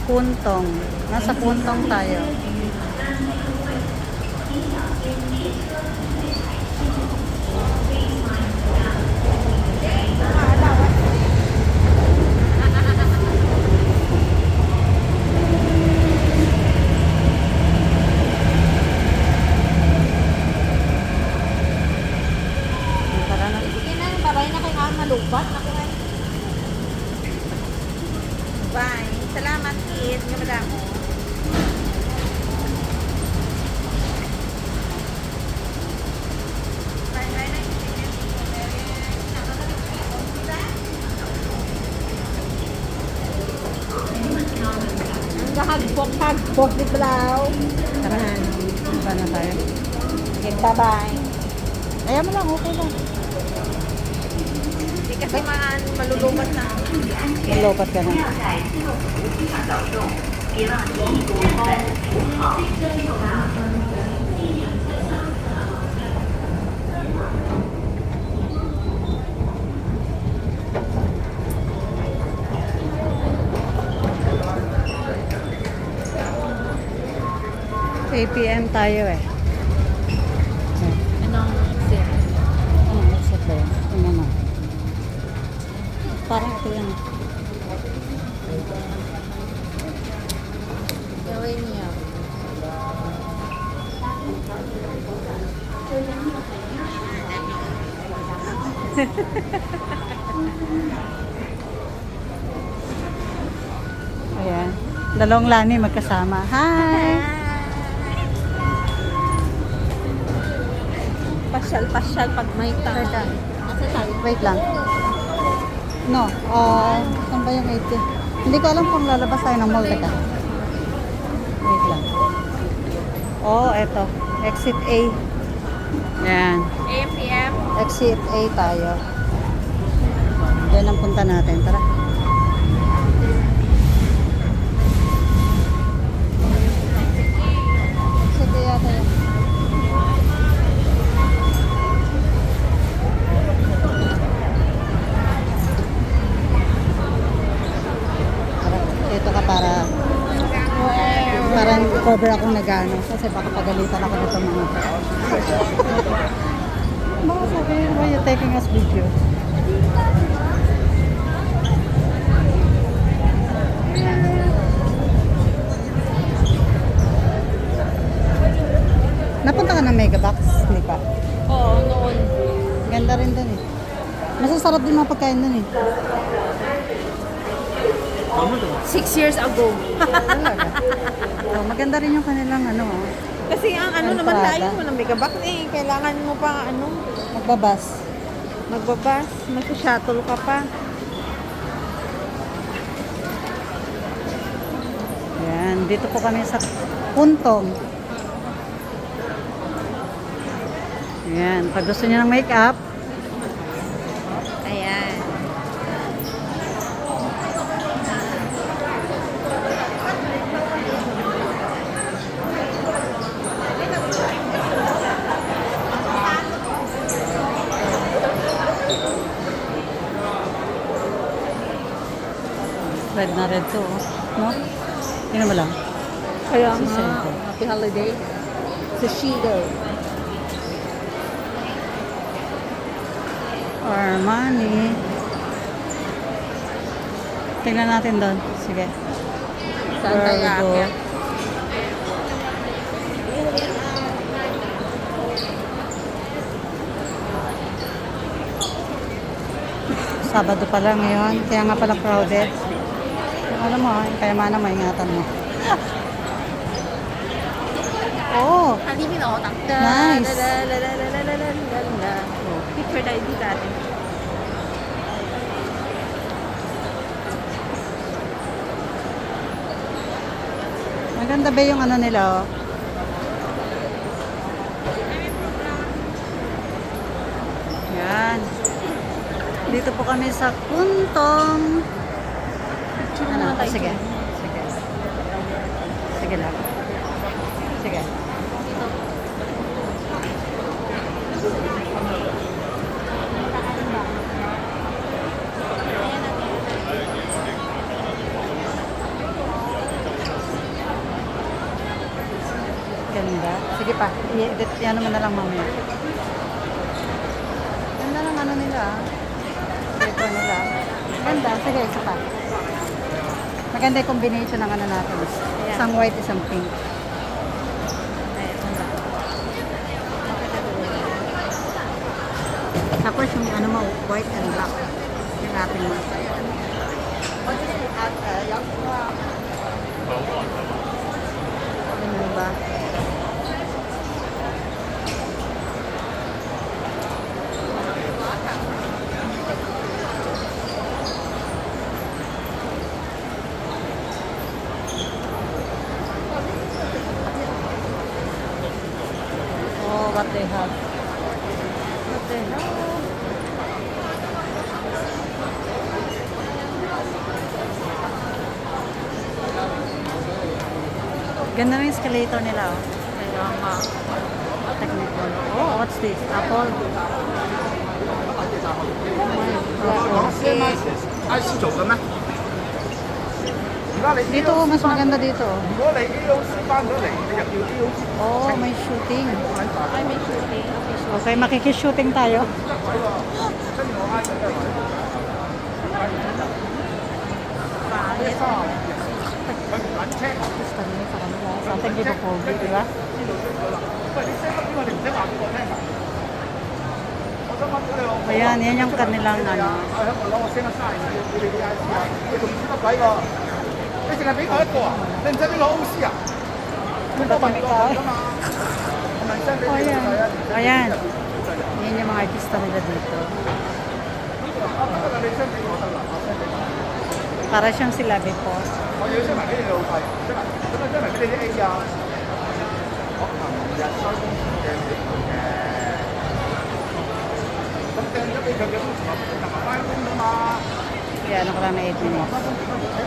Kuntong. Nasa Kuntong tayo. Tara na. Sige na, babay na kayo nga malubat. Bye. Salamat, kid. Nga madamo. Ang hagpok ni Blau. Tara na. Iba na tayo. Okay, bye-bye. Ayaw mo lang, okay lang. Hindi kasi malulubat na. Nilopat ka na. APM tayo eh. Anong exit? Ano, exit ba yun? Ano na? Parang ito yan. Gawin niyo. Ayan. Dalawang lani magkasama. Hi! Pasyal-pasyal pag may time. Teka. Asa tayo? Wait lang. No, saan ba yung 80? Hindi ko alam kung lalabas tayo ng mall. Teka. Wait lang. Oh, eto. Exit A. Yan. APM. Exit A tayo. Diyan ang punta natin. Tara. Exit A yata yan. Tara. Dito ka para cover akong nagano. Kasi baka pagalitan ako nito mga. Baka sabihin, why you taking us video? Napunta ka ng Megabox? Hindi pa. Oo, noon. Ganda rin dun eh. Masasarap din mga pagkain dun eh. 6 years ago. Talaga. So, maganda rin yung kanilang ano. Kasi ang ano naman Entrada. layo mo ng megabox eh. Kailangan mo pa ano, Magbabas. magbabas, mag-shuttle ka pa. Yan. Dito po kami sa Kuntong. Yan. Pag gusto niyo ng make-up, Ayan. red na red to. No? Tingnan mo lang. Kaya Si nga, Sento. happy holiday. Sa Shido. Armani. Tingnan natin doon. Sige. Saan tayo Virgo. aakyat? Sabado pa lang ngayon. Kaya nga pala crowded. Alam mo, kaya mana maingatan mo. Oh, Halimin ako. Nice. Picture tayo dito natin. maganda ba yung ano nila, oh? Yan. Dito po kami sa Kuntong. Ano? Sige. Sige. Sige lang. Sige. Ganda. Sige pa. I-edit. Yan naman na lang mamaya. Ganda ng ano nila. Ito nila. Ganda. Sige, isa pa. Maganda yung combination ng ano natin. Isang white, isang pink. Ay, ganda. Tapos yung ano mo, white and black. Yung ating mo. Ano ba? Oh, what they have. What they have. Ganda ng escalator nila, oh. Kaya nga. Technical. Oh, what's this? Apple. Oh, 按時做嘅咩？而家你 dito, oh, mas maganda dito. oh. 如果你 AOC 翻咗嚟，你又要 AOC Oh, may shooting. Ay, may shooting. Okay, makikishooting tayo. 跟住我挨緊嘅位。 Pangit. 佢唔撚車， Gusto nila sa kanila. Sa ating di ba COVID, di ba? 喂，你 send 乜邊個？你唔使話俾我聽㗎。我想問咗你我。 Ayan, yan yung kanilang ano. 我喺度攞我 send 個嘥你你 IC 啊，你仲唔知乜鬼喎？你淨係俾我一個啊？你唔使俾我 OC 啊？你多問過佢㗎嘛？係咪 send 俾 Oh, 你 ayan. 係啊？ Ayan. Yan yung mga artista nila dito. 啊，得啦，你 send 俾我得啦，我 send 俾你。 Para siyang sila before. 我要 send 埋俾你老細，send 埋，咁啊 send 埋俾你啲 A 啊。我琴日收工時嘅俾佢嘅，咁掟咗俾佢嘅工時，我琴日翻工㗎嘛。Kaya ano ko lang na 8 minutes. 翻工點解唔睇？